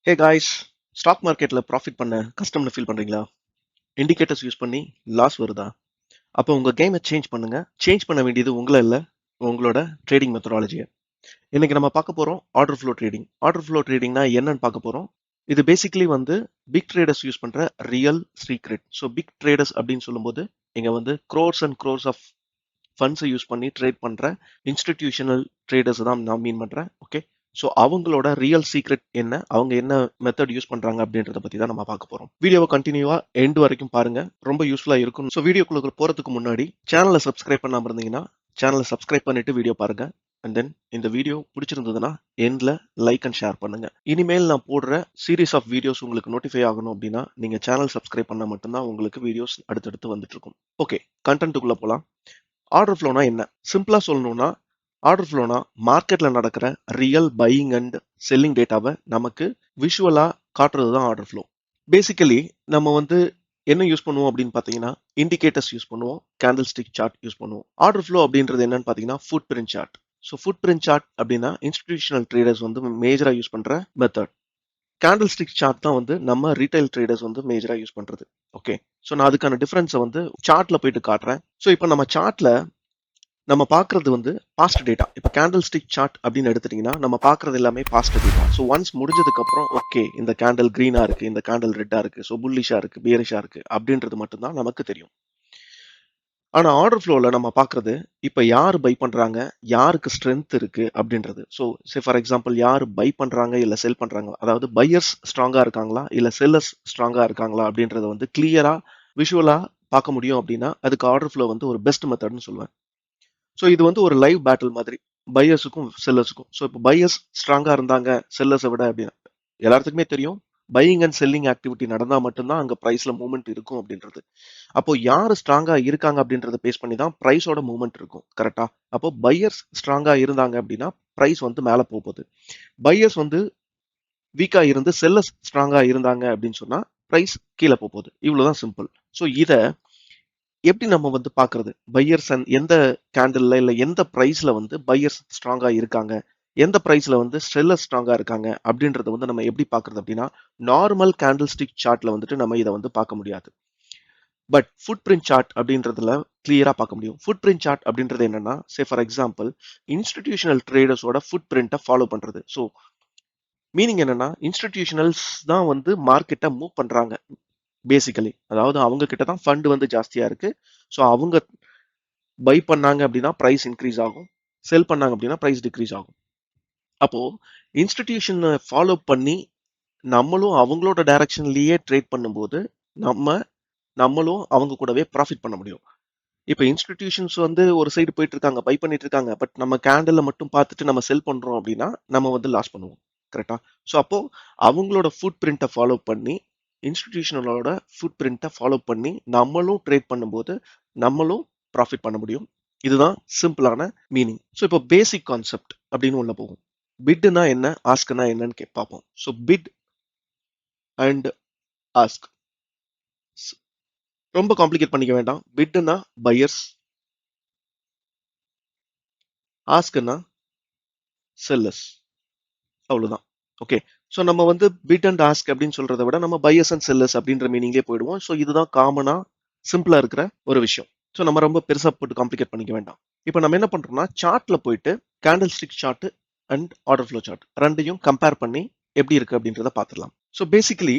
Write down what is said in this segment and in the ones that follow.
Hey guys, stock மார்க்கெட்ல profit பண்ண கஷ்டம்னு ஃபீல் பண்றீங்களா? இண்டிகேட்டர்ஸ் யூஸ் பண்ணி லாஸ் வருதா? அப்போ உங்க கேமை சேஞ்ச் பண்ணுங்க. சேஞ்ச் பண்ண வேண்டியது உங்களை இல்ல, உங்களோட ட்ரேடிங் மெத்தடாலஜியை. இன்னைக்கு நம்ம பார்க்க போறோம் order flow trading. Order flow ட்ரேடிங்னா என்னன்னு பார்க்க போறோம். இது பேசிக்கலி பிக் ட்ரேடர்ஸ் யூஸ் பண்ற real secret. So big traders அப்படின்னு சொல்லும்போது இங்க க்ரோர்ஸ் அண்ட் க்ரோர்ஸ் ஆஃப் ஃபண்ட்ஸை யூஸ் பண்ணி ட்ரேட் பண்ற இன்ஸ்டிடியூஷனல் ட்ரேடர்ஸ் தான் நான் மீன் பண்றேன். ஓகே, ஸோ அவங்களோட ரியல் சீக்ரெட் என்ன, அவங்க என்ன மெத்தட் யூஸ் பண்றாங்க அப்படின்றத பத்தி தான் நம்ம பார்க்க போறோம். வீடியோவை கண்டினியூவா எண்ட் வரைக்கும் பாருங்க, ரொம்ப யூஸ்ஃபுல்லா இருக்கும். ஸோ வீடியோக்குள்ள போறதுக்கு முன்னாடி சேனலை சப்ஸ்கிரைப் பண்ணாம இருந்தீங்கன்னா சேனலை சப்ஸ்கிரைப் பண்ணிட்டு வீடியோ பாருங்க. அண்ட் தென் இந்த வீடியோ பிடிச்சிருந்ததுன்னா எண்ட்ல லைக் அண்ட் ஷேர் பண்ணுங்க. இனிமேல் நான் போடுற சீரீஸ் ஆஃப் வீடியோஸ் உங்களுக்கு நோட்டிஃபை ஆகணும் அப்படின்னா நீங்க சேனல் சப்ஸ்கிரைப் பண்ணா மட்டும்தான் உங்களுக்கு வீடியோஸ் அடுத்தடுத்து வந்துட்டு இருக்கும். ஓகே, கண்டென்ட்டுக்குள்ள போலாம். ஆர்டர் ஃப்ளோனா என்ன? சிம்பிளா சொல்லணும்னா ஆர்டர் ஃப்ளோனா மார்க்கெட்ல நடக்கிற ரியல் பையிங் அண்ட் செல்லிங் டேட்டாவை நமக்கு விஷுவலா காட்டுறது தான் ஆர்டர் ஃப்ளோ. பேசிக்கலி நம்ம என்ன யூஸ் பண்ணுவோம் அப்படின்னு பார்த்தீங்கன்னா இண்டிகேட்டர்ஸ் யூஸ் பண்ணுவோம், கேண்டில் ஸ்டிக் சார்ட் யூஸ் பண்ணுவோம். ஆர்டர் ஃப்ளோ அப்படின்றது என்னன்னு பார்த்தீங்கன்னா foot print chart. So foot print chart அப்படின்னா இன்ஸ்டிடியூஷனல் ட்ரேடர்ஸ் மேஜரா யூஸ் பண்ற மெத்தட். கேண்டில் ஸ்டிக் சார்ட் தான் நம்ம ரீட்டைல் ட்ரேடர்ஸ் மேஜரா யூஸ் பண்றது. ஓகே, ஸோ நான் அதுக்கான டிஃபரன்ஸை சார்ட்ல போயிட்டு காட்டுறேன். ஸோ இப்போ நம்ம சார்ட்ல நம்ம பார்க்கறது பாஸ்ட் டேட்டா. இப்போ கேண்டில் ஸ்டிக் சார்ட் அப்படின்னு எடுத்துட்டீங்கன்னா நம்ம பார்க்கறது எல்லாமே பாஸ்ட் டேட்டா. ஸோ ஒன்ஸ் முடிஞ்சதுக்கு அப்புறம் ஓகே இந்த கேண்டில் கிரீனா இருக்கு, இந்த கேண்டில் ரெட்டா இருக்கு, ஸோ புல்லிஷா இருக்கு, பியரிஷா இருக்கு அப்படின்றது மட்டும்தான் நமக்கு தெரியும். ஆனா ஆர்டர் ஃப்ளோல நம்ம பார்க்கறது இப்போ யார் பை பண்றாங்க, யாருக்கு ஸ்ட்ரென்த் இருக்கு அப்படின்றது. ஸோ ஃபார் எக்ஸாம்பிள் யார் பை பண்றாங்க இல்ல செல் பண்றாங்க, அதாவது பையர்ஸ் ஸ்ட்ராங்கா இருக்காங்களா இல்ல செல்லர்ஸ் ஸ்ட்ராங்கா இருக்காங்களா அப்படின்றத கிளியரா விஷுவலா பார்க்க முடியும் அப்படின்னா அதுக்கு ஆர்டர் ஃப்ளோ ஒரு பெஸ்ட் மெத்தட்னு சொல்லுவேன். ஸோ இது ஒரு லைவ் பேட்டில் மாதிரி பையர்ஸுக்கும் செல்லர்ஸுக்கும். ஸோ இப்போ பையர்ஸ் ஸ்ட்ராங்கா இருந்தாங்க செல்லர்ஸை விட அப்படின்னா எல்லாத்துக்குமே தெரியும் பையிங் அண்ட் செல்லிங் ஆக்டிவிட்டி நடந்தா மட்டும்தான் அங்க பிரைஸ்ல மூவ்மெண்ட் இருக்கும் அப்படின்றது. அப்போ யாரு ஸ்ட்ராங்கா இருக்காங்க அப்படின்றத பேஸ் பண்ணி தான் பிரைஸோட மூவ்மெண்ட் இருக்கும். கரெக்டா? அப்போ பையர்ஸ் ஸ்ட்ராங்கா இருந்தாங்க அப்படின்னா பிரைஸ் மேல போகுது. பையர்ஸ் வீக்கா இருந்து செல்லர்ஸ் ஸ்ட்ராங்கா இருந்தாங்க அப்படின்னு சொன்னா பிரைஸ் கீழே போகுது. இவ்வளவுதான் சிம்பிள். ஸோ இத எப்படி நம்ம பாக்குறது, பையர்ஸ் எந்த கேண்டில்ல இல்ல எந்த பிரைஸ்ல பையர்ஸ் ஸ்ட்ராங்கா இருக்காங்க, எந்த பிரைஸ்ல செல்லர்ஸ் ஸ்ட்ராங்கா இருக்காங்க அப்படின்றத நம்ம எப்படி பாக்குறது அப்படின்னா நார்மல் கேண்டில் ஸ்டிக் சார்ட்ல நம்ம இதை பார்க்க முடியாது. பட் ஃபுட் பிரிண்ட் சார்ட் அப்படின்றதுல கிளியரா பார்க்க முடியும். ஃபுட் பிரிண்ட் சார்ட் அப்படின்றது என்னன்னா ஃபார் எக்ஸாம்பிள் இன்ஸ்டிடியூஷனல் ட்ரேடர்ஸோட ஃபுட் பிரிண்ட்டை ஃபாலோ பண்றது. ஸோ மீனிங் என்னன்னா இன்ஸ்டிடியூஷனல்ஸ் தான் மார்க்கெட்டை மூவ் பண்றாங்க பேசிக்கலி. அதாவது அவங்க கிட்ட தான் ஃபண்ட் ஜாஸ்தியா இருக்கு. ஸோ அவங்க பை பண்ணாங்க அப்படின்னா பிரைஸ் இன்க்ரீஸ் ஆகும், செல் பண்ணாங்க அப்படின்னா பிரைஸ் டிக்ரீஸ் ஆகும். அப்போ இன்ஸ்டிடியூஷனை ஃபாலோ பண்ணி நம்மளும் அவங்களோட டைரக்ஷன்லயே ட்ரேட் பண்ணும்போது நம்மளும் அவங்க கூடவே ப்ராஃபிட் பண்ண முடியும். இப்போ இன்ஸ்டிடியூஷன்ஸ் ஒரு சைடு போயிட்டு இருக்காங்க, பை பண்ணிட்டு இருக்காங்க, பட் நம்ம கேண்டில் மட்டும் பார்த்துட்டு நம்ம செல் பண்றோம் அப்படின்னா நம்ம லாஸ் பண்ணுவோம். கரெக்டா? ஸோ அப்போ அவங்களோட ஃபுட் பிரிண்ட்டை ஃபாலோ பண்ணி இன்ஸ்டிடியூஷனலோட ஃபுட் பிரிண்ட்டை ஃபாலோ பண்ணி நம்மளும் ட்ரேட் பண்ணும்போது நம்மளும் ப்ராஃபிட் பண்ண முடியும். இதுதான் சிம்பிளான மீனிங். ஸோ இப்போ பேசிக் கான்செப்ட் அப்படின்னு உள்ள போகும். பிட்னா என்ன, ஆஸ்க்னா என்னன்னு பார்ப்போம். ஸோ பிட் அண்ட் ஆஸ்க் ரொம்ப காம்ப்ளிகேட் பண்ணிக்க வேண்டாம். பிட்னா பையர்ஸ், ஆஸ்க்னா செல்லர்ஸ், அவ்வளவுதான். ஓகே, ஸோ நம்ம பிட் அண்ட் ஆஸ்க் அப்படின்னு சொல்றதை விட நம்ம பையர்ஸ் அண்ட் செல்லர்ஸ் அப்படின்ற மீனிங்கே போயிடுவோம். ஸோ இதுதான் காமனா சிம்பிளா இருக்கிற ஒரு விஷயம். ஸோ நம்ம ரொம்ப பெருசா போட்டு காம்ப்ளிகேட் பண்ணிக்க வேண்டாம். இப்போ நம்ம என்ன பண்றோம்னா சார்ட்ல போயிட்டு candle stick chart and order flow chart ரெண்டையும் கம்பேர் பண்ணி எப்படி இருக்கு அப்படின்றத பார்த்துடலாம். ஸோ பேசிக்கலி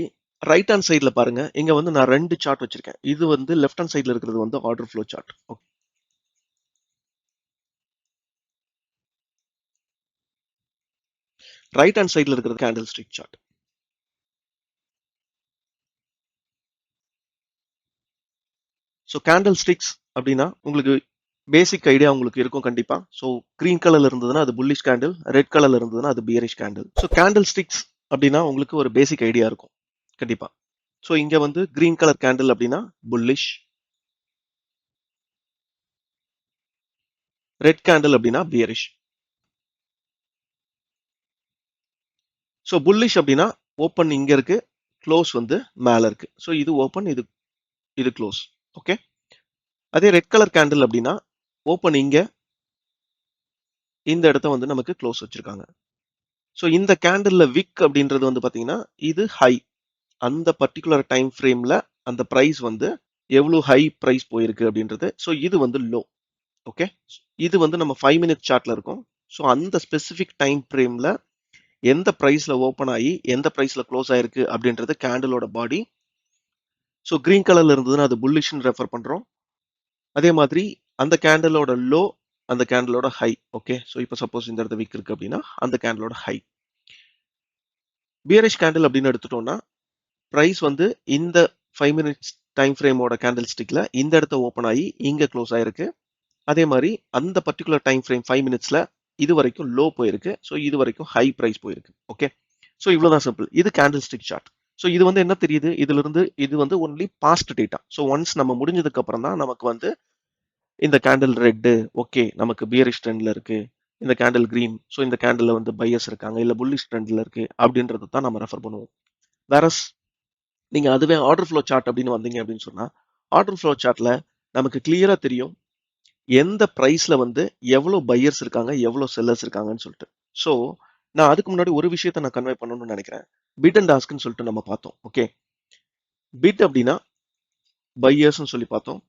ரைட் ஹேண்ட் சைட்ல பாருங்க, இங்க நான் 2 சார்ட் வச்சிருக்கேன். இது லெஃப்ட் ஹேண்ட் சைட்ல இருக்கிறது order flow chart. Right hand சைட்ல இருக்கிறது candle stick chart. So candle sticks அப்படின்னா உங்களுக்கு பேசிக் ஐடியா உங்களுக்கு இருக்கும் கண்டிப்பா. ஸோ கிரீன் கலர்ல இருந்ததுன்னா அது புல்லிஷ் கேண்டில், ரெட் கலர்ல இருந்ததுன்னா அது bearish candle. So candle sticks அப்படின்னா உங்களுக்கு ஒரு பேசிக் ஐடியா இருக்கும் கண்டிப்பா. ஸோ இங்க கிரீன் கலர் கேண்டில் அப்படின்னா புல்லிஷ், ரெட் கேண்டில் அப்படின்னா பியரிஷ். ஸோ புல்லிஷ் அப்படின்னா ஓப்பன் இங்க இருக்கு, க்ளோஸ் மேல இருக்கு. ஸோ இது ஓப்பன், இது க்ளோஸ். ஓகே, அதே ரெட் கலர் கேண்டில் அப்படின்னா ஓப்பன் இங்க, இந்த இடத்த நமக்கு க்ளோஸ் வச்சிருக்காங்க. ஸோ இந்த கேண்டில்ல விக் அப்படின்றது வந்து பார்த்தீங்கன்னா இது ஹை. அந்த பர்டிகுலர் டைம் ஃப்ரேம்ல அந்த பிரைஸ் வந்து எவ்வளவு ஹை பிரைஸ் போயிருக்கு அப்படின்றது. ஸோ இது வந்து லோ. ஓகே, இது வந்து நம்ம 5 மினிட் சார்ட்ல இருக்கும். ஸோ அந்த ஸ்பெசிபிக் டைம் ஃப்ரேம்ல எந்த பிரைஸ்ல ஓப்பன் ஆகி எந்த பிரைஸ்ல க்ளோஸ் ஆயிருக்கு அப்படின்றது கேண்டிலோட பாடி. ஸோ கிரீன் கலர்ல இருந்ததுன்னா அது புல்லிஷ்னு ரெஃபர் பண்றோம். அதே மாதிரி அந்த கேண்டிலோட லோ அந்த கேண்டிலோட ஹை. ஓகே, ஸோ இப்போ சப்போஸ் இந்த இடத்துல விக் இருக்கு அப்படின்னா அந்த கேண்டிலோட ஹை. பியரிஷ் கேண்டில் அப்படின்னு எடுத்துட்டோம்னா பிரைஸ் வந்து இந்த 5 மினிட்ஸ் டைம் ஃப்ரேமோட கேண்டில் ஸ்டிக்ல இந்த இடத்த ஓப்பன் ஆகி இங்க க்ளோஸ் ஆயிருக்கு. அதே மாதிரி அந்த பர்டிகுலர் டைம் ஃப்ரேம் 5 மினிட்ஸ்ல இது வரைக்கும் லோ போயிருக்கு. ஸோ இது வரைக்கும் ஹை பிரைஸ் போயிருக்கு. ஓகே, ஸோ இவ்வளவுதான் சிம்பிள். இது கேண்டில் ஸ்டிக் சார்ட். ஸோ இது வந்து என்ன தெரியுது, இதுல இருந்து இது வந்து only past data. So once நம்ம முடிஞ்சதுக்கு அப்புறம் தான் நமக்கு வந்து இந்த கேண்டில் ரெட்டு ஓகே நமக்கு பியரிஷ் ட்ரெண்ட்ல இருக்கு, இந்த கேண்டில் கிரீன், ஸோ இந்த கேண்டில் வந்து பையர்ஸ் இருக்காங்க இல்ல புல்லிஷ் ட்ரெண்ட்ல இருக்கு அப்படின்றத தான் நம்ம ரெஃபர் பண்ணுவோம். வேறஸ் நீங்க அதுவே ஆர்டர் ஃப்ளோ சார்ட் அப்படின்னு வந்தீங்க அப்படின்னு சொன்னா ஆர்டர் ஃப்ளோ சார்ட்ல நமக்கு கிளியரா தெரியும் எந்த பிரைஸ்ல வந்து எவ்வளவு பையர்ஸ் இருக்காங்க எவ்வளவு செல்லர்ஸ் இருக்காங்கன்னு சொல்லிட்டு. ஸோ நான் அதுக்கு முன்னாடி ஒரு விஷயத்த நான் கன்வே பண்ணணும்னு நினைக்கிறேன். பிட் அண்ட் ஆஸ்க்னு சொல்லிட்டு நம்ம பார்த்தோம். ஓகே, பிட் அப்படின்னா பையர்ஸ்னு சொல்லி பார்த்தோம்,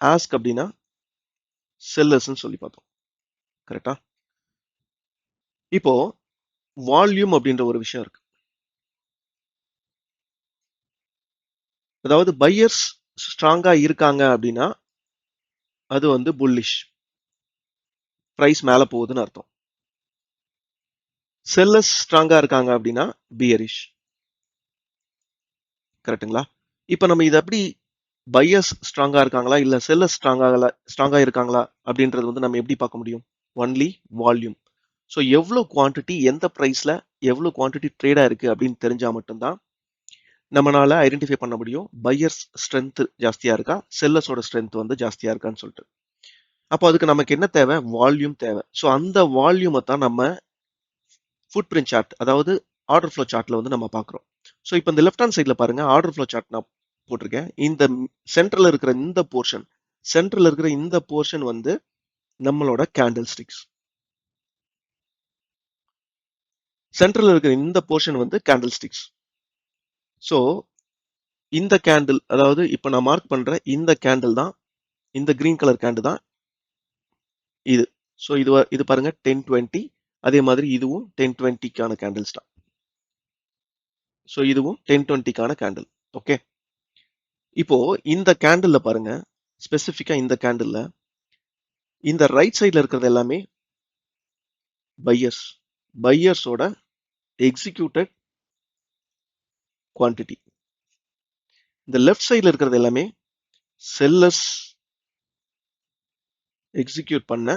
ஆஸ்க் அப்படின்னா செல்லர்ஸ்னு சொல்லி பார்த்தோம். கரெக்டா? இப்போ வால்யூம் அப்படின்ற ஒரு விஷயம் இருக்கு. அதாவது பையர்ஸ் ஸ்ட்ராங்கா இருக்காங்க அப்படின்னா அது வந்து புல்லிஷ், பிரைஸ் மேல போகுதுன்னு அர்த்தம். செல்லர்ஸ் ஸ்ட்ராங்கா இருக்காங்க அப்படின்னா பியரிஷ். கரெக்ட்டுங்களா? இப்போ நம்ம இதை எப்படி பையர்ஸ் ஸ்ட்ராங்கா இருக்காங்களா இல்ல செல்லர்ஸ் ஸ்ட்ராங்கா இருக்காங்களா அப்படின்றது வந்து நம்ம எப்படி பார்க்க முடியும்? Only volume. ஸோ எவ்வளோ குவான்டிட்டி எந்த பிரைஸ்ல எவ்வளோ குவான்டிட்டி ட்ரேடா இருக்கு அப்படின்னு தெரிஞ்சா மட்டும்தான் நம்மளால ஐடென்டிஃபை பண்ண முடியும் பையர்ஸ் ஸ்ட்ரென்த் ஜாஸ்தியா இருக்கா செல்லர்ஸோட ஸ்ட்ரென்த் வந்து ஜாஸ்தியா இருக்கான்னு சொல்லிட்டு. அப்போ அதுக்கு நமக்கு என்ன தேவை? வால்யூம் தேவை. ஸோ அந்த வால்யூமை தான் நம்ம ஃபுட் பிரிண்ட் சார்ட் அதாவது ஆர்டர் ஃப்ளோ சார்ட்ல வந்து நம்ம பார்க்குறோம். ஸோ இப்போ இந்த லெஃப்ட் ஹேண்ட் சைட்ல பாருங்க ஆர்டர் ஃப்ளோ சார்ட் நான் போட்டிருக்கேன். இந்த சென்டர்ல இருக்கிற இந்த போர்ஷன் வந்து நம்மளோட கேண்டில் ஸ்டிக்ஸ். சென்டர்ல இருக்கிற இந்த போர்ஷன் வந்து கேண்டில் ஸ்டிக்ஸ். ஸோ இந்த கேண்டில் அதாவது இப்போ நான் மார்க் பண்ற இந்த கேண்டில் தான், இந்த கிரீன் கலர் கேண்டில் தான் இது. ஸோ இது பாருங்க 1020. அதே மாதிரி இதுவும் 1020க்கான கேண்டில்ஸ் தான். ஸோ இதுவும் 1020க்கான கேண்டில். ஓகே, இப்போ இந்த கேண்டில்ல பாருங்க ஸ்பெசிஃபிக்கா இந்த கேண்டில்ல இந்த ரைட் சைட்ல இருக்கிறது எல்லாமே பையர்ஸோட எக்ஸிக்யூட்டட் குவான்டிட்டி. இந்த லெஃப்ட் சைட்ல இருக்கிறது எல்லாமே செல்லர்ஸ் எக்ஸிக்யூட் பண்ண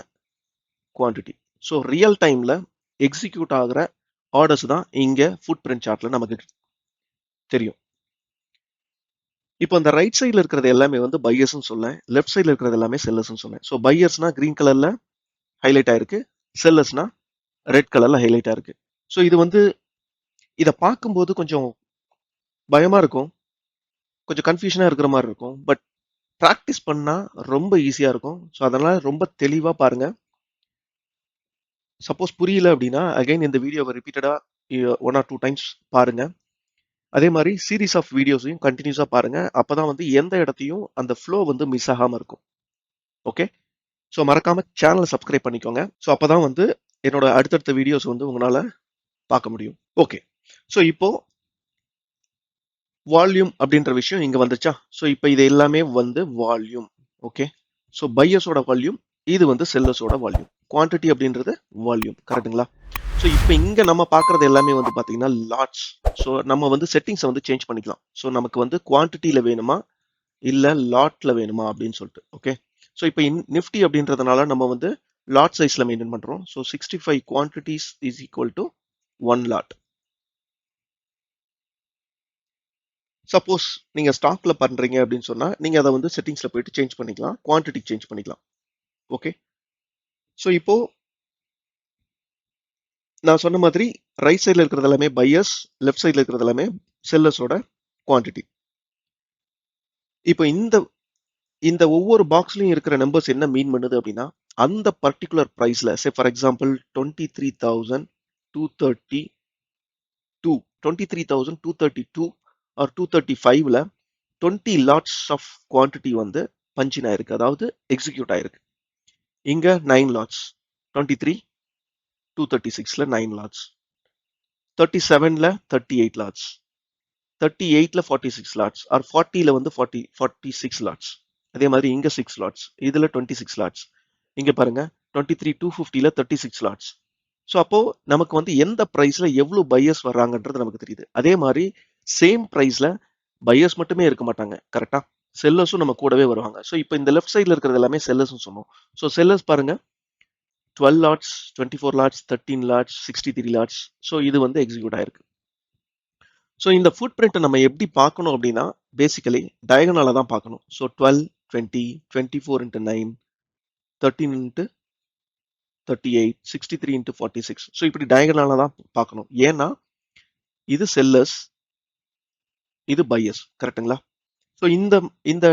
குவான்டிட்டி. ஸோ ரியல் டைம்ல எக்ஸிக்யூட் ஆகிற ஆர்டர்ஸ் தான் இங்க ஃபுட் பிரிண்ட் சார்ட்ல நமக்கு தெரியும். இப்போ இந்த ரைட் சைட்ல இருக்கிறது எல்லாமே வந்து பையர்ஸ்னு சொன்னேன், லெஃப்ட் சைட்ல இருக்கிறது எல்லாமே செல்லர்ஸ்னு சொன்னேன். ஸோ பையர்ஸ்னா கிரீன் கலர்ல ஹைலைட் ஆயிருக்கு, செல்லர்ஸ்னா ரெட் கலர்ல ஹைலைட் ஆயிருக்கு. ஸோ இது வந்து இதை பார்க்கும்போது கொஞ்சம் பயமா இருக்கும், கொஞ்சம் கன்ஃபியூஷனா இருக்கிற மாதிரி இருக்கும். பட் ப்ராக்டிஸ் பண்ணா ரொம்ப ஈஸியா இருக்கும். ஸோ அதனால ரொம்ப தெளிவா பாருங்க. சப்போஸ் புரியல அப்படின்னா அகைன் இந்த வீடியோவை ரிப்பீட்டடா 1 or 2 டைம்ஸ் பாருங்க. அதே மாதிரி சீரீஸ் ஆஃப் வீடியோஸையும் கண்டினியூஸா பாருங்க. அப்பதான் வந்து எந்த இடத்தையும் அந்த ஃப்ளோ வந்து மிஸ் ஆகாம இருக்கும். ஓகே, ஸோ மறக்காம சேனலை சப்ஸ்கிரைப் பண்ணிக்கோங்க. ஸோ அப்பதான் வந்து என்னோட அடுத்தடுத்த வீடியோஸ் வந்து உங்களால பார்க்க முடியும். ஓகே, ஸோ இப்போ வால்யூம் அப்படின்ற விஷயம் இங்க வந்துச்சா? ஸோ இப்போ இது எல்லாமே வந்து வால்யூம். ஓகே, ஸோ பையர்ஸோட வால்யூம், இது வந்து செல்லர்ஸோட வால்யூம். குவான்டிட்டி அப்படின்றது வால்யூம். கரெக்டுங்களா? ஸோ இப்போ இங்க நம்ம பார்க்கறது எல்லாமே வந்து பார்த்தீங்கன்னா லாட்ஸ். ஸோ நம்ம வந்து செட்டிங்ஸை வந்து சேஞ்ச் பண்ணிக்கலாம். ஸோ நமக்கு வந்து குவான்டிட்டியில வேணுமா இல்லை லாட்ல வேணுமா அப்படின்னு சொல்லிட்டு. ஓகே, ஸோ இப்போ நிஃப்டி அப்படின்றதுனால நம்ம வந்து லாட் சைஸ்ல மெயின்டைன் பண்றோம். So 65 quantities is equal to 1 lot. Suppose நீங்க ஸ்டாக்ல பண்றீங்க அப்படின்னு சொன்னா நீங்க அதை வந்து செட்டிங்ஸ்ல போயிட்டு சேஞ்ச் பண்ணிக்கலாம், குவான்டிட்டி சேஞ்ச் பண்ணிக்கலாம். ஓகே, ஸோ இப்போ நான் சொன்ன மாதிரி ரைட் சைட்ல இருக்கிறது எல்லாமே பையர்ஸ், லெஃப்ட் சைட்ல இருக்கிறது எல்லாமே செல்லர்ஸோட குவான்டிட்டி. இப்போ இந்த ஒவ்வொரு பாக்ஸ்லயும் இருக்கிற நம்பர்ஸ் என்ன மீன் பண்ணுது அப்படின்னா அந்த பர்டிகுலர் ப்ரைஸில் சே ஃபார் எக்ஸாம்பிள் 23,232 ஆர் 235ல 20 லாட்ஸ் ஆஃப் குவான்டிட்டி வந்து பஞ்சின் ஆயிருக்கு, அதாவது எக்ஸிக்யூட் ஆயிருக்கு. இங்க 9 லாட்ஸ், 23,236ல 9 லாட்ஸ், 37ல 38 லாட்ஸ், 38ல 46 லாட்ஸ், ஆர் 40ல வந்து 46 லாட்ஸ். அதே மாதிரி இங்க 6 லாட்ஸ், இதுல 26 லாட்ஸ். இங்க பாருங்க 23,250ல 36 லாட்ஸ். ஸோ அப்போ நமக்கு வந்து எந்த பிரைஸ்ல எவ்வளவு பையர்ஸ் வர்றாங்கன்றது நமக்கு தெரியுது. அதே மாதிரி சேம் பிரைஸ்ல பையர்ஸ் மட்டுமே இருக்க மாட்டாங்க, கரெக்டா? செல்லர்ஸும் நம்ம கூடவே வருவாங்க. ஸோ இப்போ இந்த லெஃப்ட் சைட்ல இருக்கிறது எல்லாமே செல்லர்ஸ் சொன்னோம். ஸோ செல்லர்ஸ் பாருங்க 12 lots, 24 lots, 13 lots, 63 lots. So இது வந்து எக்ஸிக்யூட் ஆயிருக்கு. ஸோ இந்த ஃபுட் பிரிண்ட்டை நம்ம எப்படி பார்க்கணும் அப்படின்னா பேசிக்கலி டயகனால தான் பார்க்கணும். So 12, 20, 24 into 9, 13 into 38, 63 into 46. So இப்படி டயகனால தான் பார்க்கணும். ஏன்னா இது செல்லர்ஸ், இது பையர்ஸ், கரெக்டுங்களா? ஸோ இந்த இந்த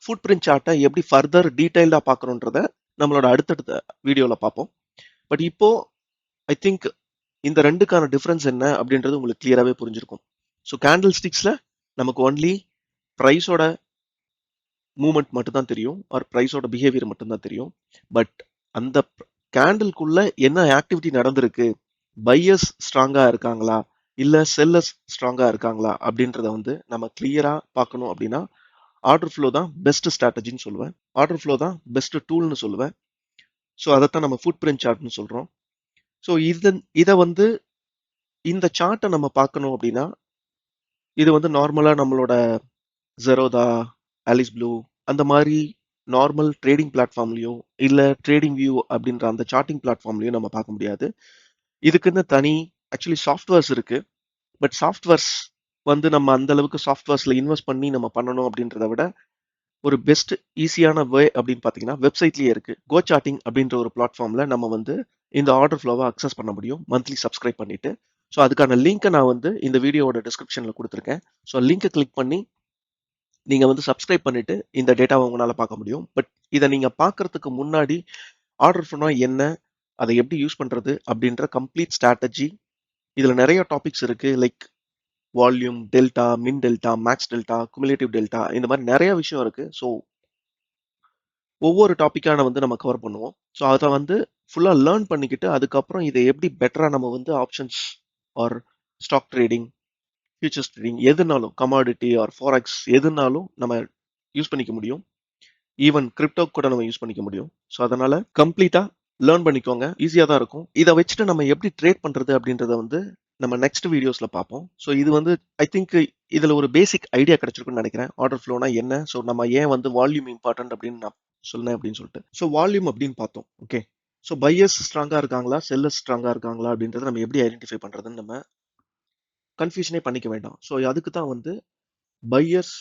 ஃபுட் பிரிண்ட் சார்ட்டை எப்படி ஃபர்தர் டீடைல்டா பார்க்கணுன்றத நம்மளோட அடுத்தடுத்த வீடியோல பார்ப்போம். பட் இப்போ ஐ திங்க் இந்த ரெண்டுக்கான டிஃபரன்ஸ் என்ன அப்படின்றது உங்களுக்கு கிளியராகவே புரிஞ்சிருக்கும். ஸோ கேண்டில் ஸ்டிக்ஸ்ல நமக்கு ஒன்லி ப்ரைஸோட மூவ்மெண்ட் மட்டும் தான் தெரியும், ஆர் ப்ரைஸோட பிஹேவியர் மட்டும்தான் தெரியும். பட் அந்த கேண்டில்குள்ள என்ன ஆக்டிவிட்டி நடந்திருக்கு, பையர்ஸ் ஸ்ட்ராங்கா இருக்காங்களா இல்ல செல்லர்ஸ் ஸ்ட்ராங்கா இருக்காங்களா அப்படின்றத வந்து நம்ம கிளியரா பார்க்கணும் அப்படின்னா ஆர்டர் ஃப்ளோ தான் பெஸ்ட் ஸ்ட்ராட்டஜின்னு சொல்லுவேன். ஆர்டர் ஃப்ளோ தான் பெஸ்ட் டூல்னு சொல்லுவேன். ஸோ அதைத்தான் நம்ம ஃபுட் பிரிண்ட் சார்ட்னு சொல்றோம். ஸோ இதை வந்து இந்த சார்ட்டை நம்ம பார்க்கணும் அப்படின்னா இது வந்து நார்மலா நம்மளோட ஜெரோதா, ஆலிஸ் ப்ளூ அந்த மாதிரி நார்மல் ட்ரேடிங் பிளாட்ஃபார்ம்லயோ இல்ல ட்ரேடிங் வியூ அப்படின்ற அந்த சார்ட்டிங் பிளாட்ஃபார்ம்லயோ நம்ம பார்க்க முடியாது. இதுக்குன்னு தனி ஆக்சுவலி சாஃப்ட்வேர்ஸ் இருக்கு. பட் சாஃப்ட்வேர்ஸ் வந்து நம்ம அந்த அளவுக்கு சாஃப்ட்வேர்ஸ்ல இன்வெஸ்ட் பண்ணி நம்ம பண்ணணும் அப்படின்றத விட ஒரு பெஸ்ட் ஈஸியான வே அப்படின்னு பார்த்தீங்கன்னா வெப்சைட்லயே இருக்கு. கோ சார்ட்டிங் அப்படின்ற ஒரு பிளாட்ஃபார்ம்ல நம்ம வந்து இந்த ஆர்டர் ஃப்ளோவை அக்சஸ் பண்ண முடியும் மந்த்லி சப்ஸ்கிரைப் பண்ணிட்டு. ஸோ அதுக்கான லிங்க்கை நான் வந்து இந்த வீடியோவோட டிஸ்கிரிப்ஷன்ல கொடுத்துருக்கேன். ஸோ லிங்கை கிளிக் பண்ணி நீங்க வந்து சப்ஸ்கிரைப் பண்ணிட்டு இந்த டேட்டாவை உங்களால பார்க்க முடியும். பட் இதை நீங்க பார்க்கறதுக்கு முன்னாடி ஆர்டர் ஃப்ளோனா என்ன, அதை எப்படி யூஸ் பண்றது அப்படின்ற கம்ப்ளீட் ஸ்ட்ராட்டஜி இதுல நிறைய டாபிக்ஸ் இருக்கு. Like volume, delta, min delta, max delta, cumulative delta, இந்த மாதிரி நிறைய விஷயம் இருக்கு. ஸோ ஒவ்வொரு டாப்பிக்கான வந்து நம்ம கவர் பண்ணுவோம். ஸோ அதை வந்து ஃபுல்லாக லேர்ன் பண்ணிக்கிட்டு அதுக்கப்புறம் இதை எப்படி பெட்டரா நம்ம வந்து options or stock trading, futures trading எதுனாலும், கமாடிட்டி ஆர் ஃபாரெக்ஸ் எதுனாலும் நம்ம யூஸ் பண்ணிக்க முடியும். ஈவன் கிரிப்டோ கூட நம்ம யூஸ் பண்ணிக்க முடியும். ஸோ அதனால கம்ப்ளீட்டா லேர்ன் பண்ணிக்கோங்க, ஈஸியாக தான் இருக்கும். இதை வச்சுட்டு நம்ம எப்படி ட்ரேட் பண்றது அப்படின்றத வந்து நம்ம நெக்ஸ்ட் வீடியோஸ்ல பார்ப்போம். ஸோ இது வந்து ஐ திங்க் இதுல ஒரு பேசிக் ஐடியா கிடைச்சிருக்குன்னு நினைக்கிறேன். ஆர்டர் ஃப்ளோனா என்ன, ஸோ நம்ம ஏன் வந்து வால்யூம் இம்பார்ட்டன்ட் அப்படின்னு நான் சொன்னேன் அப்படின்னு சொல்லிட்டு. ஸோ வால்யூம் அப்படின்னு பார்த்தோம். ஓகே, ஸோ பையர்ஸ் ஸ்ட்ராங்கா இருக்காங்களா செல்லர்ஸ் ஸ்ட்ராங்கா இருக்காங்களா அப்படின்றத நம்ம எப்படி ஐடென்டிஃபை பண்றதுன்னு நம்ம கன்ஃபியூஷனே பண்ணிக்க வேண்டாம். ஸோ அதுக்கு தான் வந்து buyers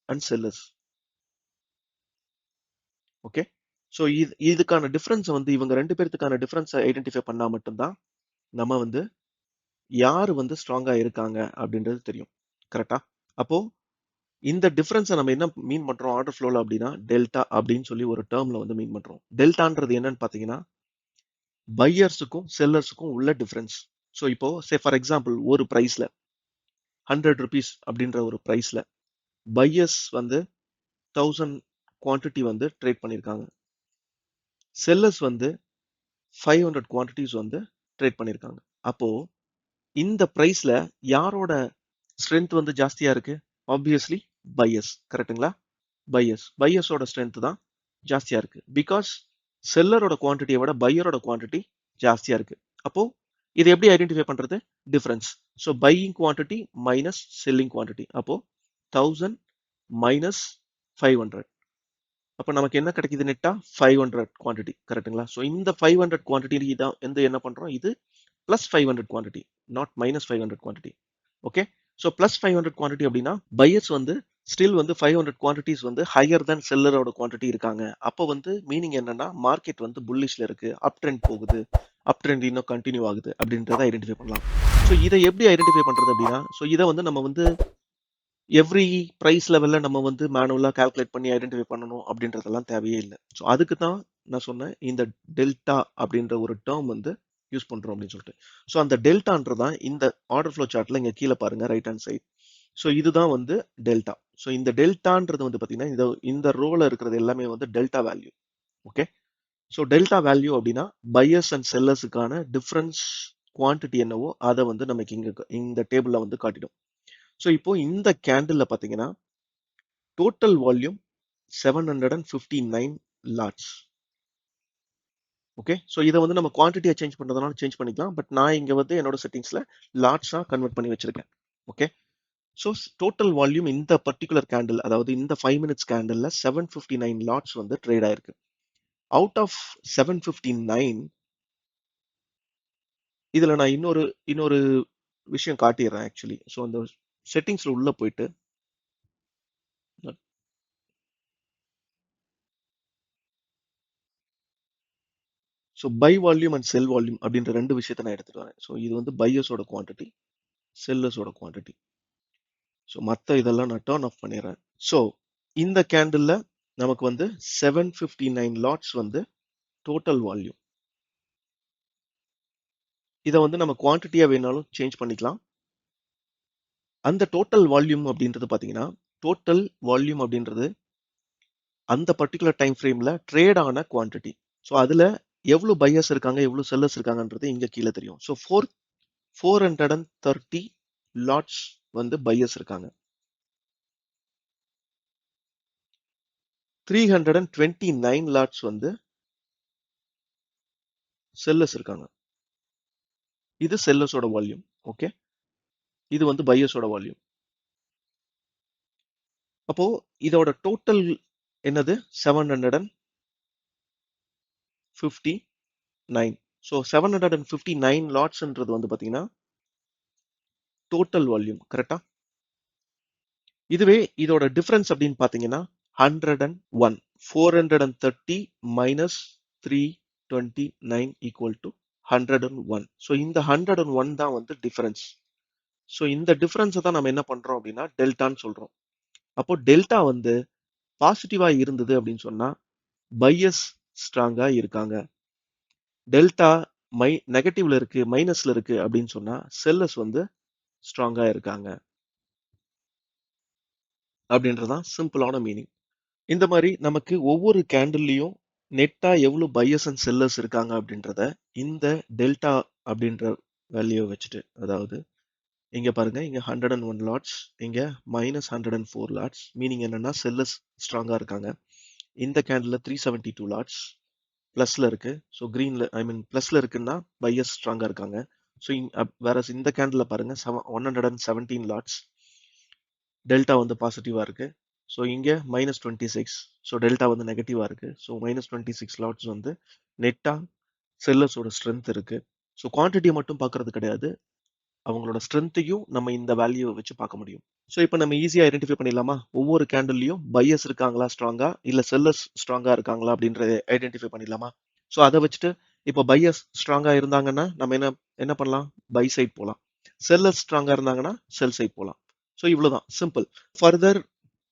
and sellers. Okay, so இதுக்கான டிஃபரன்ஸ் வந்து இவங்க ரெண்டு பேர்த்துக்கான டிஃபரன்ஸை ஐடென்டிஃபை பண்ணா மட்டும்தான் நம்ம வந்து யார் வந்து ஸ்ட்ராங்கா இருக்காங்க அப்படின்றது தெரியும், கரெக்டா? அப்போ இந்த டிஃபரன்ஸை நம்ம என்ன மீன் பண்றோம் ஆர்டர் ஃப்ளோல அப்படின்னா டெல்டா அப்படின்னு சொல்லி ஒரு டேர்ம்ல வந்து மீன் பண்றோம். டெல்டான்றது என்னன்னு பாத்தீங்கன்னா பையர்ஸுக்கும் செல்லர்ஸுக்கும் உள்ள டிஃபரன்ஸ். ஸோ இப்போ சே ஃபார் எக்ஸாம்பிள் ஒரு பிரைஸ்ல 100 rupees அப்படின்ற ஒரு பிரைஸ்ல பையர்ஸ் வந்து 1000 குவான்டிட்டி வந்து ட்ரேட் பண்ணியிருக்காங்க, செல்லர்ஸ் வந்து 500 குவான்டிட்டிஸ் வந்து ட்ரேட் பண்ணியிருக்காங்க. அப்போ இந்த பிரைஸ்ல யாரோட ஸ்ட்ரென்த் வந்து ஜாஸ்தியா இருக்கு? ஆப்வியஸ்லி பையர்ஸ், கரெக்ட்டுங்களா? பையர்ஸோட ஸ்ட்ரென்த் தான் ஜாஸ்தியா இருக்கு. பிகாஸ் செல்லரோட குவான்டிட்டியை விட பையரோட குவான்டிட்டி ஜாஸ்தியா இருக்கு. அப்போ இதை எப்படி ஐடென்டிஃபை பண்றது? Difference. So buying quantity minus selling quantity. அப்போ 1000 மைனஸ் 500. அப்போ நமக்கு என்ன கிடைக்குது? நெட்டா 500 குவான்டிட்டி, கரெக்ட்டுங்களா? ஸோ இந்த 500 குவான்டிட்டி தான் என்ன பண்றோம், இது plus 500 quantity, naught minus 500 quantity. Okay, so plus 500 quantity அப்படின்னா பையர்ஸ் வந்து ஸ்டில் வந்து 500 குவான்டிட்டிஸ் வந்து ஹையர் தேன் செல்லரோட குவான்டிட்டி இருக்காங்க. அப்போ வந்து மீனிங் என்னன்னா மார்க்கெட் வந்து புல்லிஷ்ல இருக்கு, அப் ட்ரெண்ட் போகுது, அப் ட்ரெண்ட் இன்னும் கண்டினியூ ஆகுது அப்படின்றத ஐடென்டிஃபை பண்ணலாம். ஸோ இதை எப்படி ஐடென்டிஃபை பண்றது அப்படின்னா, ஸோ இதை வந்து நம்ம வந்து எவ்ரி பிரைஸ் லெவல்ல நம்ம வந்து மேனுவலா கால்குலேட் பண்ணி ஐடென்டிஃபை பண்ணணும் அப்படின்றதெல்லாம் தேவையே இல்லை. ஸோ அதுக்கு தான் நான் சொன்னேன் இந்த டெல்டா அப்படின்ற ஒரு டேர்ம் வந்து யூஸ் பண்றோம் அப்படின்னு சொல்லிட்டு. ஸோ அந்த டெல்டான்றதான் இந்த ஆர்டர் ஃப்ளோ சார்ட்ல இங்க கீழே பாருங்க ரைட் ஹேண்ட் சைட். ஸோ இதுதான் வந்து டெல்டா. ஸோ இந்த டெல்டான்றது வந்து பாத்தீங்கன்னா இந்த ரோல இருக்கிறது எல்லாமே வந்து delta value. Okay. So delta value அப்படின்னா பையர்ஸ் அண்ட் செல்லர்ஸுக்கான டிஃபரன்ஸ் குவான்டிட்டி என்னவோ அதை வந்து நமக்கு இந்த டேபிள்ல வந்து காட்டிடும். ஸோ இப்போ இந்த கேண்டில்ல பாத்தீங்கன்னா total volume 759 lots. Okay. So இதை வந்து நம்ம குவான்டிட்டியை சேஞ்ச் பண்றதுனால சேஞ்ச் பண்ணிக்கலாம். பட் நான் இங்க வந்து என்னோட செட்டிங்ஸ்ல லாட்ஸா கன்வெர்ட் பண்ணி வச்சிருக்கேன். ஓகே. ஸோ டோட்டல் வால்யூம் இந்த பர்டிகுலர் கேண்டில், அதாவது இந்த 5 மினிட்ஸ் கேண்டில்ல 759 லாட்ஸ் வந்து ட்ரேட் ஆயிருக்கு. அவுட் ஆஃப் 759 இதுல நான் இன்னொரு விஷயம் காட்டிடுறேன் ஆக்சுவலி. ஸோ அந்த செட்டிங்ஸ்ல உள்ள போயிட்டு so buy volume and sell volume அப்படின்ற ரெண்டு விஷயத்த நான் எடுத்துட்டு வரேன். ஸோ இது வந்து பையர்ஸோட குவான்டிட்டி, செல்லர்ஸோட குவான்டிட்டி. ஸோ மற்ற இதெல்லாம் நான் டர்ன் ஆஃப் பண்ணிடுறேன். ஸோ இந்த கேண்டில்ல நமக்கு வந்து 759 லாட்ஸ் வந்து டோட்டல் வால்யூம். இதை வந்து நம்ம குவான்டிட்டியா வேணாலும் சேஞ்ச் பண்ணிக்கலாம். அந்த டோட்டல் வால்யூம் அப்படின்றது பாத்தீங்கன்னா டோட்டல் வால்யூம் அப்படின்றது அந்த பர்டிகுலர் டைம் ஃப்ரேம்ல ட்ரேட் ஆன குவான்டிட்டி. ஸோ அதுல எவ்வளவு பையர்ஸ் இருக்காங்க எவ்வளவு செல்லர்ஸ் இருக்காங்கன்றது இங்க கீழே தெரியும். ஸோ 430 லாட்ஸ் வந்து பையர்ஸ் இருக்காங்க, 329 லாட்ஸ் வந்து செல்லர்ஸ் இருக்காங்க. இது செல்லர்ஸோட வால்யூம். ஓகே. இது வந்து பையர்ஸோட வால்யூம். அப்போ இதோட டோட்டல் என்னது 759. ஸோ 759 லாட்ஸ்ன்றது வந்து பாத்தீங்கன்னா டோட்டல் வால்யூம். கரெக்டா? இதுவே இதோட டிஃபரன்ஸ் அப்படின்னு பாத்தீங்கன்னா 101. 430 மைனஸ் 329 ஈக்குவல் டு 101. ஸோ இந்த 101 தான் வந்து டிஃபரன்ஸ். ஸோ இந்த டிஃபரன்ஸை தான் நம்ம என்ன பண்றோம் அப்படின்னா டெல்டான்னு சொல்றோம். அப்போ டெல்டா வந்து பாசிட்டிவா இருந்தது அப்படின்னு சொன்னா பையஸ் ஸ்ட்ராங்கா இருக்காங்க. டெல்டா நெகட்டிவ்ல இருக்கு, மைனஸ்ல இருக்கு அப்படின்னு சொன்னா செல்லர்ஸ் வந்து ஸ்ட்ராங்கா இருக்காங்க அப்படின்றதான் சிம்பிளான மீனிங். இந்த மாதிரி நமக்கு ஒவ்வொரு கேண்டில்லையும் நெட்டா எவ்வளவு பையர்ஸ் அண்ட் செல்லர்ஸ் இருக்காங்க அப்படின்றத இந்த டெல்டா அப்படின்ற வேல்யூ வச்சுட்டு, அதாவது இங்க பாருங்க, இங்க 101 லாட்ஸ், இங்க மைனஸ் 104 லாட்ஸ். மீனிங் என்னன்னா செல்லர்ஸ் ஸ்ட்ராங்கா இருக்காங்க. இந்த கேண்டில் 372 லாட்ஸ் பிளஸ்ல இருக்கு. ஸோ கிரீன்ல பிளஸ்ல இருக்குன்னா பையர்ஸ் ஸ்ட்ராங்கா இருக்காங்க. ஸோ வேற இந்த கேண்டில் பாருங்க 117 லாட்ஸ், டெல்டா வந்து பாசிட்டிவா இருக்கு. ஸோ இங்க -26. ஸோ டெல்டா வந்து நெகட்டிவா இருக்கு. ஸோ -26 லாட்ஸ் வந்து நெட்டா செல்லர்ஸோட ஸ்ட்ரென்த் இருக்கு. ஸோ குவான்டிட்டியை மட்டும் பார்க்கறது கிடையாது, அவங்களோட ஸ்ட்ரென்த்தையும் நம்ம இந்த வேல்யூவை வச்சு பார்க்க முடியும். ஸோ இப்போ நம்ம ஈஸியா ஐடென்டிஃபை பண்ணிடலாமா? ஒவ்வொரு கேண்டில்லையும் பையர்ஸ் இருக்காங்களா ஸ்ட்ராங்கா, இல்ல செல்லர்ஸ் ஸ்ட்ராங்கா இருக்காங்களா அப்படின்றத ஐடென்டிஃபை பண்ணிடலாமா? ஸோ அதை வச்சுட்டு இப்போ பையர்ஸ் ஸ்ட்ராங்கா இருந்தாங்கன்னா நம்ம என்ன என்ன பண்ணலாம்? பை சைட் போகலாம். செல்லர்ஸ் ஸ்ட்ராங்கா இருந்தாங்கன்னா செல் சைட் போகலாம். ஸோ இவ்வளவுதான், சிம்பிள். ஃபர்தர்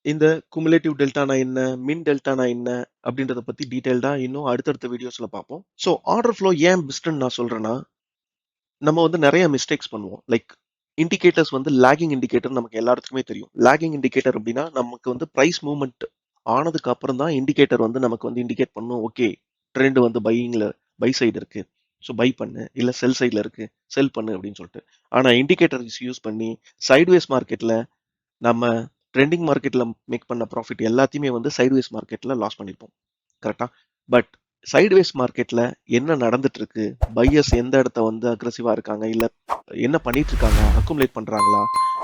இந்த குமுலேட்டிவ் டெல்டானா என்ன, மின் டெல்டானா என்ன அப்படின்றத பத்தி டீடைல்டா இன்னும் அடுத்தடுத்த வீடியோஸ்ல பார்ப்போம். ஸோ ஆர்டர் ஃப்ளோ ஏன் பெஸ்ட்னு நான் சொல்றேன்னா, நம்ம வந்து நிறைய மிஸ்டேக்ஸ் பண்ணுவோம். லைக் இண்டிகேட்டர்ஸ் வந்து லேகிங் இண்டிகேட்டர் நமக்கு எல்லாத்துக்குமே தெரியும். லேகிங் இண்டிகேட்டர் அப்படின்னா நமக்கு வந்து பிரைஸ் மூவ்மெண்ட் ஆனதுக்கு அப்புறம் தான் இண்டிகேட்டர் வந்து நமக்கு வந்து இண்டிகேட் பண்ணும், ஓகே ட்ரெண்ட் வந்து பை சைடு இருக்கு, ஸோ பை பண்ணு, இல்ல செல் சைட்ல இருக்கு செல் பண்ணு அப்படின்னு சொல்லிட்டு. ஆனா இண்டிகேட்டர்ஸ் யூஸ் பண்ணி சைட்வேஸ் மார்க்கெட்ல நம்ம ட்ரெண்டிங் மார்க்கெட்ல மேக் பண்ண ப்ராஃபிட் எல்லாத்தையுமே வந்து சைட்வேஸ் மார்க்கெட்ல லாஸ் பண்ணிருப்போம். கரெக்டா? பட் சைட்வேஸ் மார்க்கெட்ல என்ன நடந்துட்டு இருக்கு, பையர்ஸ் எந்த இடத்த வந்து அக்ரெசிவா இருக்காங்க, இல்ல என்ன பண்ணிட்டு இருக்காங்க, அக்குமுலேட் பண்றாங்களா,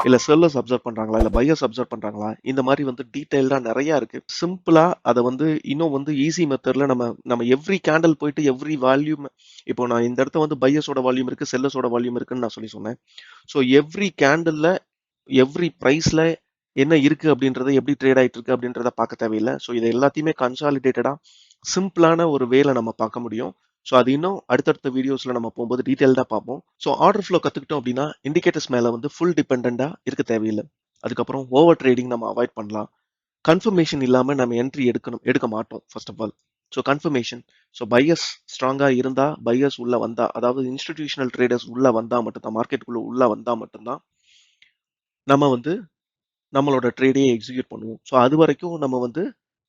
இல்ல செல்லர்ஸ் அப்சர்வ் பண்றாங்களா, இல்ல பையர்ஸ் அப்சர்வ் பண்றாங்களா, இந்த மாதிரி வந்து டீடைல்டா நிறைய இருக்கு. சிம்பிளா அதை வந்து இன்னும் வந்து ஈஸி மெத்தட்ல நம்ம எவ்ரி கேண்டில் போயிட்டு எவ்ரி வால்யூம், இப்போ நான் இந்த இடத்த வந்து பையர்ஸோட வால்யூம் இருக்கு, செல்லர்ஸோட வால்யூம் இருக்குன்னு நான் சொன்னேன். ஸோ எவ்ரி கேண்டில்ல எவ்ரி பிரைஸ்ல என்ன இருக்கு அப்படின்றத, எப்படி ட்ரேட் ஆயிட்டு இருக்கு அப்படின்றத பார்க்க தேவையில்லை. ஸோ இதை எல்லாத்தையுமே கன்சாலிடேட்டடா சிம்பிளான ஒரு வேல நம்ம பார்க்க முடியும். ஸோ அது இன்னும் அடுத்தடுத்த வீடியோஸ்ல நம்ம போகும்போது டீடைல்டா பார்ப்போம். ஸோ ஆர்டர் ஃப்ளோ கத்துக்கிட்டோம் அப்படின்னா இண்டிகேட்டர்ஸ் மேல வந்து ஃபுல் டிபெண்டா இருக்க தேவையில்லை. அதுக்கப்புறம் ஓவர் ட்ரேடிங் நம்ம அவாய்ட் பண்ணலாம். கன்ஃபர்மேஷன் இல்லாம நம்ம என்ட்ரி எடுக்க மாட்டோம் first of all. So confirmation. So buyers ஸ்ட்ராங்கா இருந்தா, பையர்ஸ் உள்ள வந்தா, அதாவது இன்ஸ்டிடியூஷனல் ட்ரேடர்ஸ் உள்ள வந்தா மட்டும்தான், மார்க்கெட்டுக்குள்ள உள்ள வந்தா மட்டும்தான் நம்ம வந்து நம்மளோட ட்ரேடையே எக்ஸிக்யூட் பண்ணுவோம். ஸோ அது வரைக்கும் நம்ம வந்து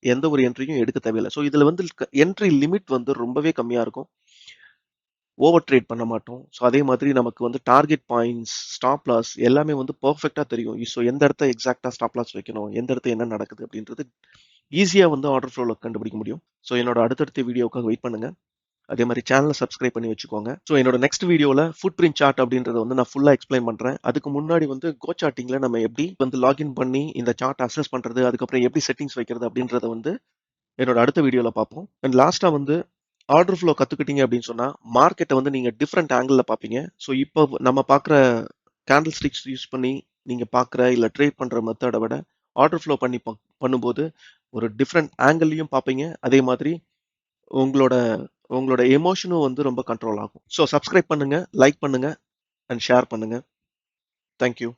எந்த ஒரு என்ட்ரியும் எடுக்க தேவையில்ல. ஸோ இதுல வந்து என்ட்ரி லிமிட் வந்து ரொம்பவே கம்மியா இருக்கும். ஓவர் ட்ரேட் பண்ண மாட்டோம். ஸோ அதே மாதிரி நமக்கு வந்து டார்கெட் பாயிண்ட்ஸ், ஸ்டாப் லாஸ் எல்லாமே வந்து பெர்ஃபெக்ட்டா தெரியும். ஸோ எந்த இடத்த எக்ஸாக்ட்டா ஸ்டாப் லாஸ் வைக்கணும், எந்த இடத்துல என்ன நடக்குது அப்படின்றது ஈஸியா வந்து ஆர்டர் ஃப்ளோல கண்டுபிடிக்க முடியும். ஸோ என்னோட அடுத்தடுத்த வீடியோவுக்காக வெயிட் பண்ணுங்க. அதே மாதிரி சேனலை சப்ஸ்கிரைப் பண்ணி வச்சுக்கோங்க. ஸோ என்னோட நெக்ஸ்ட் வீடியோவில் ஃபுட் பிரிண்ட் சார்ட் அப்படின்றத வந்து நான் ஃபுல்லாக எக்ஸ்பிளைன் பண்ணுறேன். அதுக்கு முன்னாடி வந்து கோ சார்ட்டிங்கில் நம்ம எப்படி வந்து லாகின் பண்ணி இந்த சார்ட் அசஸ் பண்ணுறது, அதுக்கப்புறம் எப்படி செட்டிங்ஸ் வைக்கிறது அப்படின்றத வந்து என்னோட அடுத்த வீடியோவில் பார்ப்போம். அண்ட் லாஸ்ட்டாக வந்து ஆர்டர் ஃப்ளோ கற்றுக்கிட்டீங்க அப்படின்னு சொன்னால் மார்க்கெட்டை வந்து நீங்கள் டிஃப்ரெண்ட் ஆங்கிளில் பார்ப்பீங்க. ஸோ இப்போ நம்ம பார்க்குற கேண்டில் ஸ்டிக்ஸ் யூஸ் பண்ணி நீங்கள் பார்க்குற இல்லை ட்ரேட் பண்ணுற மெத்தடை விட ஆர்டர் ஃப்ளோ பண்ணும்போது ஒரு டிஃப்ரெண்ட் ஆங்கிள்லையும் பார்ப்பீங்க. அதே மாதிரி உங்களோட உங்களோட எமோஷனும் வந்து ரொம்ப கண்ட்ரோல் ஆகும். ஸோ சப்ஸ்கிரைப் பண்ணுங்க, லைக் பண்ணுங்க அண்ட் ஷேர் பண்ணுங்க. தேங்க்யூ.